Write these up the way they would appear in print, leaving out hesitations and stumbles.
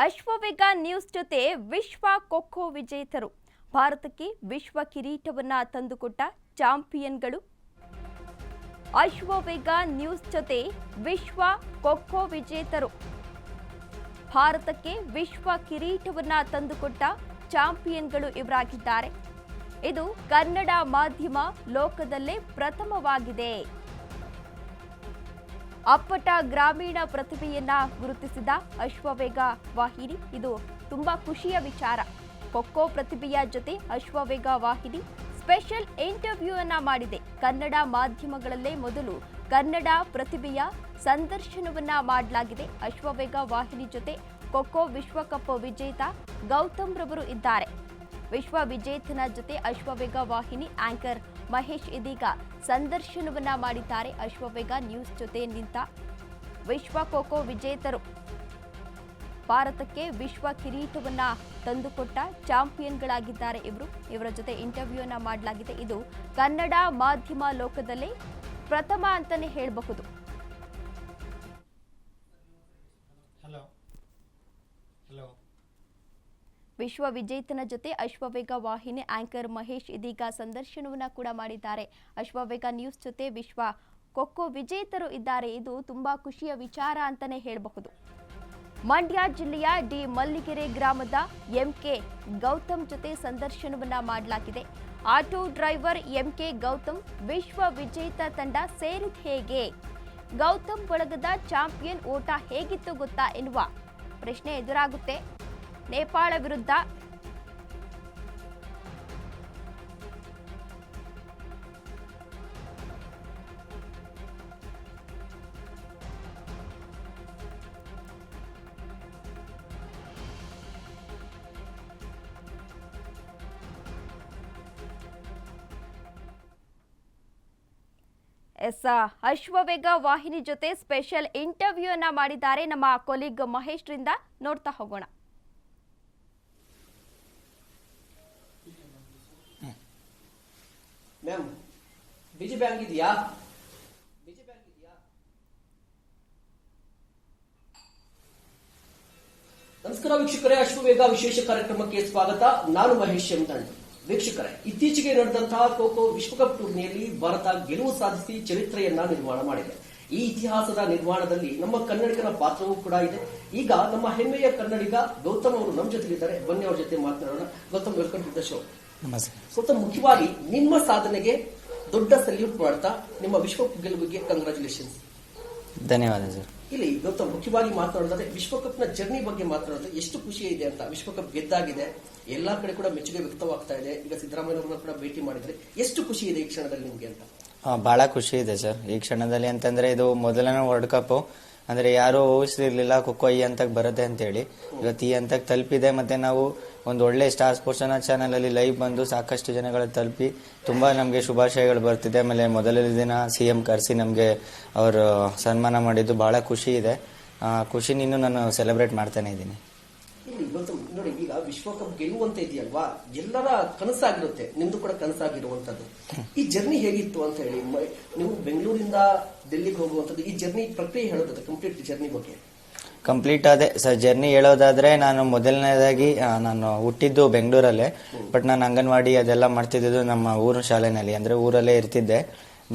Ashwavega news ಜೊತೆ ವಿಶ್ವ ಖೋ ವಿಜೇತರು ಭಾರತಕ್ಕೆ ವಿಶ್ವ ಕಿರೀಟವನ್ನ ತಂದುಕೊಟ್ಟ ಚಾಂಪಿಯನ್ಗಳು. ಅಶ್ವವೇಗ ನ್ಯೂಸ್ ಜೊತೆ ವಿಶ್ವ ಖೋ ವಿಜೇತರು ಭಾರತಕ್ಕೆ ವಿಶ್ವ ಕಿರೀಟವನ್ನ ತಂದುಕೊಟ್ಟ ಚಾಂಪಿಯನ್ಗಳು ಇವರಾಗಿದ್ದಾರೆ. ಇದು ಕನ್ನಡ ಮಾಧ್ಯಮ ಲೋಕದಲ್ಲೇ ಪ್ರಥಮವಾಗಿದೆ. ಅಪ್ಪಟ ಗ್ರಾಮೀಣ ಪ್ರತಿಭೆಯನ್ನ ಗುರುತಿಸಿದ ಅಶ್ವವೇಗ ವಾಹಿನಿ ಇದು ತುಂಬಾ ಖುಷಿಯ ವಿಚಾರ. ಖೋ ಪ್ರತಿಭೆಯ ಜೊತೆ ಅಶ್ವವೇಗ ವಾಹಿನಿ ಸ್ಪೆಷಲ್ ಇಂಟರ್ವ್ಯೂ ಅನ್ನ ಮಾಡಿದೆ. ಕನ್ನಡ ಮಾಧ್ಯಮಗಳಲ್ಲೇ ಮೊದಲು ಕನ್ನಡ ಪ್ರತಿಭೆಯ ಸಂದರ್ಶನವನ್ನ ಮಾಡಲಾಗಿದೆ. ಅಶ್ವವೇಗ ವಾಹಿನಿ ಜೊತೆ ಖೋ ವಿಶ್ವಕಪ್ ವಿಜೇತ ಗೌತಮ್ ರವರು ಇದ್ದಾರೆ. ವಿಶ್ವ ವಿಜೇತನ ಜೊತೆ ಅಶ್ವವೇಗ ವಾಹಿನಿ ಆಂಕರ್ ಮಹೇಶ್ ಇದೀಗ ಸಂದರ್ಶನವನ್ನ ಮಾಡಿದ್ದಾರೆ. ಅಶ್ವವೇಗ ನ್ಯೂಸ್ ಜೊತೆ ನಿಂತ ವಿಶ್ವ ಖೋ ವಿಜೇತರು ಭಾರತಕ್ಕೆ ವಿಶ್ವ ಕಿರೀಟವನ್ನ ತಂದುಕೊಟ್ಟ ಚಾಂಪಿಯನ್ಗಳಾಗಿದ್ದಾರೆ. ಇವರ ಜೊತೆ ಇಂಟರ್ವ್ಯೂ ಅನ್ನ ಮಾಡಲಾಗಿದೆ. ಇದು ಕನ್ನಡ ಮಾಧ್ಯಮ ಲೋಕದಲ್ಲೇ ಪ್ರಥಮ ಅಂತಾನೆ ಹೇಳಬಹುದು. ವಿಶ್ವ ವಿಜೇತನ ಜೊತೆ ಅಶ್ವವೇಗ ವಾಹಿನಿ ಆಂಕರ್ ಮಹೇಶ್ ಇದೀಗ ಸಂದರ್ಶನವನ್ನ ಕೂಡ ಮಾಡಿದ್ದಾರೆ. ಅಶ್ವವೇಗ ನ್ಯೂಸ್ ಜೊತೆ ವಿಶ್ವ ಖೋ ವಿಜೇತರು ಇದ್ದಾರೆ. ಇದು ತುಂಬಾ ಖುಷಿಯ ವಿಚಾರ ಅಂತಾನೆ ಹೇಳಬಹುದು. ಮಂಡ್ಯ ಜಿಲ್ಲೆಯ ಡಿ ಮಲ್ಲಿಗೆರೆ ಗ್ರಾಮದ ಎಂಕೆ ಗೌತಮ್ ಜೊತೆ ಸಂದರ್ಶನವನ್ನ ಮಾಡಲಾಗಿದೆ. ಆಟೋ ಡ್ರೈವರ್ ಎಂಕೆ ಗೌತಮ್ ವಿಶ್ವ ವಿಜೇತ ತಂಡ ಸೇರಿದ ಹೇಗೆ, ಗೌತಮ್ ಬಳಗದ ಚಾಂಪಿಯನ್ ಓಟ ಹೇಗಿತ್ತು ಗೊತ್ತಾ ಎನ್ನುವ ಪ್ರಶ್ನೆ ಎದುರಾಗುತ್ತೆ. ನೇಪಾಳ ವಿರುದ್ಧ ಅಶ್ವವೇಗ ವಾಹಿನಿ ಜೊತೆ ಸ್ಪೆಷಲ್ ಇಂಟರ್ವ್ಯೂ ಅನ್ನ ಮಾಡಿದ್ದಾರೆ ನಮ್ಮ ಕೊಲೀಗ್ ಮಹೇಶ್ ರಿಂದ. ನೋಡ್ತಾ ಹೋಗೋಣ. ಮ್ಯಾಮ್ ಬಿಜಿ ಬ್ಯಾಂಕ್ ಇದೆಯಾ? ನಮಸ್ಕಾರ ವೀಕ್ಷಕರೇ, ಅಶ್ವವೇಗ ವಿಶೇಷ ಕಾರ್ಯಕ್ರಮಕ್ಕೆ ಸ್ವಾಗತ. ನಾನು ಮಹೇಶ್ ಎಂತಂಡ್. ವೀಕ್ಷಕರೇ, ಇತ್ತೀಚೆಗೆ ನಡೆದಂತಹ ಖೋ ವಿಶ್ವಕಪ್ ಟೂರ್ನಿಯಲ್ಲಿ ಭಾರತ ಗೆಲುವು ಸಾಧಿಸಿ ಚರಿತ್ರೆಯನ್ನ ನಿರ್ಮಾಣ ಮಾಡಿದೆ. ಈ ಇತಿಹಾಸದ ನಿರ್ಮಾಣದಲ್ಲಿ ನಮ್ಮ ಕನ್ನಡಿಗರ ಪಾತ್ರವೂ ಕೂಡ ಇದೆ. ಈಗ ನಮ್ಮ ಹೆಮ್ಮೆಯ ಕನ್ನಡಿಗ ಗೌತಮ್ ಅವರು ನಮ್ಮ ಜೊತೆಲಿದ್ದಾರೆ. ಬನ್ನಿ ಅವ್ರ ಜೊತೆ ಮಾತನಾಡೋಣ. Gautam, welcome to the show. Gautam, ಮುಖ್ಯವಾಗಿ ನಿಮ್ಮ ಸಾಧನೆಗೆ ದೊಡ್ಡ ಸಲ್ಯೂಟ್ ಮಾಡ್ತಾ ನಿಮ್ಮ ವಿಶ್ವಕಪ್ ಗೆಲುವಿಗೆ ಕಂಗ್ರಾಚುಲೇಷನ್ಸ್. ಧನ್ಯವಾದ ಸರ್. ಇಲ್ಲಿ ಗೌತಮ್, ಮುಖ್ಯವಾಗಿ ಮಾತನಾಡೋದಾದ್ರೆ ವಿಶ್ವಕಪ್ ನ ಜರ್ನಿ ಬಗ್ಗೆ ಮಾತನಾಡೋದು ಎಷ್ಟು ಖುಷಿ ಇದೆ ಅಂತ. ವಿಶ್ವಕಪ್ ಗೆದ್ದಾಗಿದೆ, ಎಲ್ಲಾ ಕಡೆ ಕೂಡ ಮೆಚ್ಚುಗೆ ವ್ಯಕ್ತವಾಗ್ತಾ ಇದೆ. ಈಗ ಸಿದ್ದರಾಮಯ್ಯ ಕೂಡ ಭೇಟಿ ಮಾಡಿದ್ರೆ ಎಷ್ಟು ಖುಷಿ ಇದೆ ಈ ಕ್ಷಣದಲ್ಲಿ ನಿಮ್ಗೆ ಅಂತ? ಬಹಳ ಖುಷಿ ಇದೆ ಸರ್ ಈ ಕ್ಷಣದಲ್ಲಿ. ಅಂತಂದ್ರೆ ಇದು ಮೊದಲನೇ ವರ್ಲ್ಡ್ ಕಪ್, ಅಂದ್ರೆ ಯಾರು ಊಹಿಸಿರ್ಲಿಲ್ಲ ಖೋ ಈ ಹಂತಕ್ಕೆ ಬರುತ್ತೆ ಅಂತ ಹೇಳಿ. ಇವತ್ತು ಈ ಹಂತಕ್ಕೆ ತಲುಪಿದೆ. ಮತ್ತೆ ನಾವು ಒಂದು ಒಳ್ಳೆ ಸ್ಟಾರ್ ಸ್ಪೋರ್ಟ್ಸ್ ಚಾನೆಲ್ ಅಲ್ಲಿ ಲೈವ್ ಬಂದು ಸಾಕಷ್ಟು ಜನಗಳ ತಲುಪಿ ತುಂಬಾ ನಮಗೆ ಶುಭಾಶಯಗಳು ಬರ್ತಿದೆ. ಆಮೇಲೆ ಮೊದಲನೇ ದಿನ ಸಿಎಂ ಕರೆಸಿ ನಮಗೆ ಅವರು ಸನ್ಮಾನ ಮಾಡಿದ್ದು ಬಹಳ ಖುಷಿ ಇದೆ. ಖುಷಿ ನೀನು ನಾನು ಸೆಲೆಬ್ರೇಟ್ ಮಾಡ್ತಾನೆ ಇದ್ದೀನಿ. ಇಲ್ಲಿ ಗೌತಮ್ ನೋಡಿ, ಈಗ ವಿಶ್ವಕಪ್ ಗೆಲ್ಲುವಂತ ಇದೆಯಲ್ವಾ, ಎಲ್ಲರ ಕನಸಾಗಿರುತ್ತೆ, ನಿಮ್ದು ಕೂಡ ಕನಸಾಗಿರುವಂತದ್ದು. ಈ ಜರ್ನಿ ಹೇಗಿತ್ತು ಅಂತ ಹೇಳಿ, ನೀವು ಬೆಂಗಳೂರಿಂದ ಡೆಲ್ಲಿಗೆ ಹೋಗುವಂತದ್ದು, ಈ ಜರ್ನಿ ಪ್ರಕ್ರಿಯೆ ಹೇಳೋದು ಕಂಪ್ಲೀಟ್ ಜರ್ನಿ ಬಗ್ಗೆ. ಕಂಪ್ಲೀಟ್ ಅದೇ ಸರ್ ಜರ್ನಿ ಹೇಳೋದಾದ್ರೆ, ನಾನು ಮೊದಲನೇದಾಗಿ ನಾನು ಹುಟ್ಟಿದ್ದು ಬೆಂಗಳೂರಲ್ಲೇ. ಬಟ್ ನಾನು ಅಂಗನವಾಡಿ ಅದೆಲ್ಲ ಮಾಡ್ತಿದ್ದು ನಮ್ಮ ಊರಿನ ಶಾಲೆನಲ್ಲಿ, ಅಂದ್ರೆ ಊರಲ್ಲೇ ಇರ್ತಿದ್ದೆ.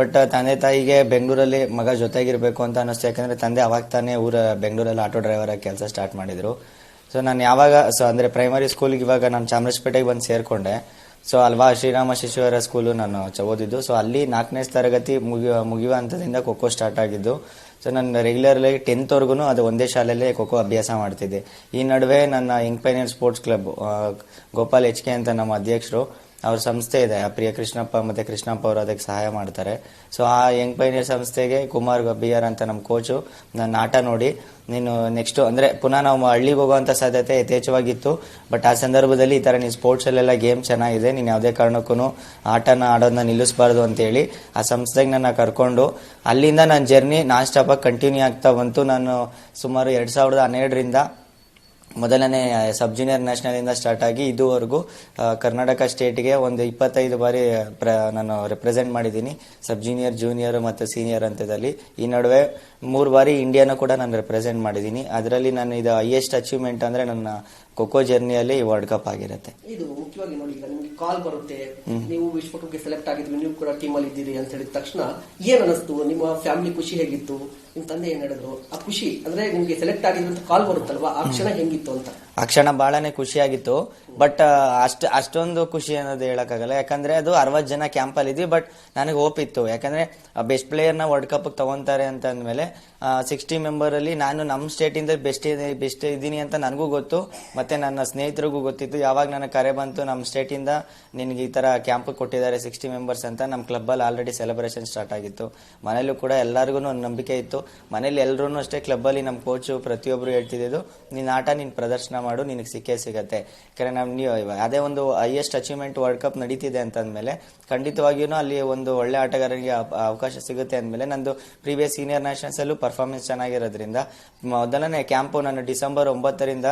ಬಟ್ ತಂದೆ ತಾಯಿಗೆ ಬೆಂಗಳೂರಲ್ಲಿ ಮಗ ಜೊತೆಗಿರ್ಬೇಕು ಅಂತ ಅನಿಸ್ತು. ಯಾಕಂದ್ರೆ ತಂದೆ ಅವಾಗ ತಾನೇ ಬೆಂಗಳೂರಲ್ಲಿ ಆಟೋ ಡ್ರೈವರ್ ಆಗಿ ಕೆಲಸ ಸ್ಟಾರ್ಟ್ ಮಾಡಿದ್ರು. ಸೊ ನಾನು ಯಾವಾಗ ಅಂದ್ರೆ ಪ್ರೈಮರಿ ಸ್ಕೂಲ್ಗೆ ಇವಾಗ ನಾನು ಚಾಮರಾಜಪೇಟೆಗೆ ಬಂದು ಸೇರ್ಕೊಂಡೆ. ಸೊ ಅಲ್ವಾ ಶ್ರೀರಾಮ ಶಿಶುವರ ಸ್ಕೂಲು ನಾನು ಓದಿದ್ದು. ಸೊ ಅಲ್ಲಿ 4ನೇ ತರಗತಿ ಮುಗಿಯುವ ಹಂತದಿಂದ ಖೋ ಸ್ಟಾರ್ಟ್ ಆಗಿದ್ದು. ಸೊ ನಾನು ರೆಗ್ಯುಲರ್ಲಿ 10th ವರ್ಗು ಅದು ಒಂದೇ ಶಾಲೆಯಲ್ಲೇ ಖೋ ಅಭ್ಯಾಸ ಮಾಡ್ತಿದ್ದೆ. ಈ ನಡುವೆ ನನ್ನ Young Pioneer sports club Gopal HK ಅಂತ ನಮ್ಮ ಅಧ್ಯಕ್ಷರು, ಅವ್ರ ಸಂಸ್ಥೆ ಇದೆ, ಪ್ರಿಯ ಕೃಷ್ಣಪ್ಪ ಮತ್ತೆ ಕೃಷ್ಣಪ್ಪ ಅವರು ಅದಕ್ಕೆ ಸಹಾಯ ಮಾಡ್ತಾರೆ. ಸೊ ಆ ಯಂಗ್ ಪೈನಿಯರ್ ಸಂಸ್ಥೆಗೆ ಕುಮಾರ್ BR ಅಂತ ನಮ್ಮ ಕೋಚು ನನ್ನ ಆಟ ನೋಡಿ, ನೀನು ನೆಕ್ಸ್ಟ್ ಅಂದ್ರೆ ಪುನಃ ನಾವು ಹಳ್ಳಿಗೆ ಹೋಗುವಂತ ಸಾಧ್ಯತೆ ಯಥೇಚ್ಛವಾಗಿತ್ತು. ಬಟ್ ಆ ಸಂದರ್ಭದಲ್ಲಿ ಈ ತರ ನೀನು ಸ್ಪೋರ್ಟ್ಸ್ ಅಲ್ಲೆಲ್ಲ ಗೇಮ್ ಚೆನ್ನಾಗಿದೆ, ನೀನು ಯಾವುದೇ ಕಾರಣಕ್ಕೂ ಆಟನ ಆಡೋದನ್ನ ನಿಲ್ಲಿಸಬಾರ್ದು ಅಂತ ಹೇಳಿ ಆ ಸಂಸ್ಥೆಗೆ ನನ್ನ ಕರ್ಕೊಂಡು ಅಲ್ಲಿಂದ ನನ್ನ ಜರ್ನಿ ನಾನ್ ಸ್ಟಾಪ್ ಆಗಿ ಕಂಟಿನ್ಯೂ ಆಗ್ತಾ ಬಂತು. ನಾನು ಸುಮಾರು 2012ರಿಂದ ಮೊದಲನೇ ಸಬ್ ಜೂನಿಯರ್ ನ್ಯಾಷನಲ್ ಇಂದ ಸ್ಟಾರ್ಟ್ ಆಗಿ ಇದುವರೆಗೂ ಕರ್ನಾಟಕ ಸ್ಟೇಟ್ಗೆ ಒಂದು 25 ಬಾರಿ ನಾನು ರೆಪ್ರೆಸೆಂಟ್ ಮಾಡಿದ್ದೀನಿ, ಸಬ್ ಜೂನಿಯರ್, ಜೂನಿಯರ್ ಮತ್ತು ಸೀನಿಯರ್ ಹಂತದಲ್ಲಿ. ಈ ನಡುವೆ 3 ಬಾರಿ ಇಂಡಿಯಾನ ಕೂಡ ನಾನು ರೆಪ್ರೆಸೆಂಟ್ ಮಾಡಿದ್ದೀನಿ. ಅದರಲ್ಲಿ ನಾನು ಇದು ಹೈಯೆಸ್ಟ್ ಅಚೀವ್ಮೆಂಟ್ ಅಂದ್ರೆ ನನ್ನ ಖೋಖೋ ಜರ್ನಿಯಲ್ಲಿ ವರ್ಲ್ಡ್ ಕಪ್ ಆಗಿರುತ್ತೆ. ಇದು ಮುಖ್ಯವಾಗಿ ನೋಡಿ, ಈಗ ನಿಮ್ಗೆ ಕಾಲ್ ಬರುತ್ತೆ, ನೀವು ವಿಶ್ವಕಪ್ಗೆ ಸೆಲೆಕ್ಟ್ ಆಗಿದ್ವಿ, ನೀವು ಕೂಡ ಟೀಮ್ ಅಲ್ಲಿ ಇದ್ದೀರಿ ಅಂತ ಹೇಳಿದ ತಕ್ಷಣ ಏನ್ ಅನಿಸ್ತು? ನಿಮ್ಮ ಫ್ಯಾಮಿಲಿ ಖುಷಿ ಹೇಗಿತ್ತು? ನಿಮ್ ತಂದೆ ಏನ್ ಹೇಳಿದ್ರು? ಆ ಖುಷಿ ಅಂದ್ರೆ ನಿಮ್ಗೆ ಸೆಲೆಕ್ಟ್ ಆಗಿದ್ರು ಅಂತ ಕಾಲ್ ಬರುತ್ತಲ್ವಾ, ಆ ಕ್ಷಣ ಹೆಂಗಿತ್ತು ಅಂತ? ಆ ಕ್ಷಣ ಬಹಳನೇ ಖುಷಿಯಾಗಿತ್ತು. ಬಟ್ ಅಷ್ಟೊಂದು ಖುಷಿ ಅನ್ನೋದು ಹೇಳಕ್ಕಾಗಲ್ಲ, ಯಾಕಂದ್ರೆ ಅದು 60 ಜನ ಕ್ಯಾಂಪ್ ಅಲ್ಲಿ ಇದ್ವಿ. ಬಟ್ ನನಗೆ ಹೋಪ್ ಇತ್ತು, ಯಾಕಂದ್ರೆ ಬೆಸ್ಟ್ ಪ್ಲೇಯರ್ ನ ವರ್ಲ್ಡ್ ಕಪ್ ತಗೊಂತಾರೆ ಅಂತ ಅಂದ್ಮೇಲೆ 60 ಮೆಂಬರ್ ಅಲ್ಲಿ ನಾನು ನಮ್ಮ ಸ್ಟೇಟ್ ಇಂದ ಬೆಸ್ಟ್ ಇದ್ದೀನಿ ಅಂತ ನನಗೂ ಗೊತ್ತು, ಮತ್ತೆ ನನ್ನ ಸ್ನೇಹಿತರಿಗೂ ಗೊತ್ತಿತ್ತು. ಯಾವಾಗ ನನಗೆ ಕರೆ ಬಂತು, ನಮ್ಮ ಸ್ಟೇಟ್ ಇಂದ ನಿನ್ಗೆ ಈ ತರ ಕ್ಯಾಂಪ್ ಕೊಟ್ಟಿದ್ದಾರೆ 60 ಮೆಂಬರ್ಸ್ ಅಂತ, ನಮ್ಮ ಕ್ಲಬ್ ಅಲ್ಲಿ ಆಲ್ರೆಡಿ ಸೆಲೆಬ್ರೇಷನ್ ಸ್ಟಾರ್ಟ್ ಆಗಿತ್ತು. ಮನೇಲೂ ಕೂಡ ಎಲ್ಲರಿಗೂ ಒಂದು ನಂಬಿಕೆ ಇತ್ತು. ಮನೇಲಿ ಎಲ್ಲರೂ ಅಷ್ಟೇ, ಕ್ಲಬ್ ಅಲ್ಲಿ ನಮ್ಮ ಕೋಚು ಪ್ರತಿಯೊಬ್ರು ಹೇಳ್ತಿದ್ದು, ನಿನ್ನ ಆಟ ನೀನ್ ಪ್ರದರ್ಶನ ಮಾಡು, ನಿನಗೆ ಸಿಕ್ಕೇ ಸಿಗತ್ತೆ. ಯಾಕಂದ್ರೆ ನೀವು ಅದೇ ಒಂದು ಹೈಯೆಸ್ಟ್ ಅಚೀವ್ಮೆಂಟ್ ವರ್ಲ್ಡ್ ಕಪ್ ನಡೀತಿದೆ ಅಂತಂದ್ಮೇಲೆ ಖಂಡಿತವಾಗಿಯೂ ಅಲ್ಲಿ ಒಂದು ಒಳ್ಳೆ ಆಟಗಾರರಿಗೆ ಅವಕಾಶ ಸಿಗುತ್ತೆ ಅಂದ್ಮೇಲೆ, ನಂದು ಪ್ರೀವಿಯಸ್ ಸೀನಿಯರ್ ನ್ಯಾಷನಲ್ಸ್ ಅಲ್ಲೂ ಪರ್ಫಾರ್ಮೆನ್ಸ್ ಚೆನ್ನಾಗಿರೋದ್ರಿಂದ ಮೊದಲನೇ ಕ್ಯಾಂಪು ನಾನು ಡಿಸೆಂಬರ್ 9ರಿಂದ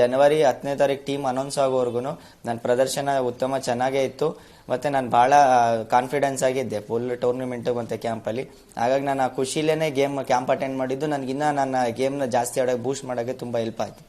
ಜನವರಿ 10ನೇ ತಾರೀಕು ಟೀಮ್ ಅನೌನ್ಸ್ ಆಗೋವರೆಗೂ ನನ್ನ ಪ್ರದರ್ಶನ ಉತ್ತಮ ಚೆನ್ನಾಗೇ ಇತ್ತು. ಮತ್ತೆ ನಾನು ಬಹಳ ಕಾನ್ಫಿಡೆನ್ಸ್ ಆಗಿದ್ದೆ ಫುಲ್ ಟೂರ್ನಿಮೆಂಟ್ ಮತ್ತೆ ಕ್ಯಾಂಪಲ್ಲಿ. ಹಾಗಾಗಿ ನಾನು ಆ ಖುಷಿಲೇನೆ ಕ್ಯಾಂಪ್ ಅಟೆಂಡ್ ಮಾಡಿದ್ದು ನನಗಿನ್ನ ನನ್ನ ಗೇಮ್ನ ಜಾಸ್ತಿ ಆಡೋಕೆ ಬೂಸ್ಟ್ ಮಾಡೋಕ್ಕೆ ತುಂಬಾ ಹೆಲ್ಪ್ ಆಯ್ತು.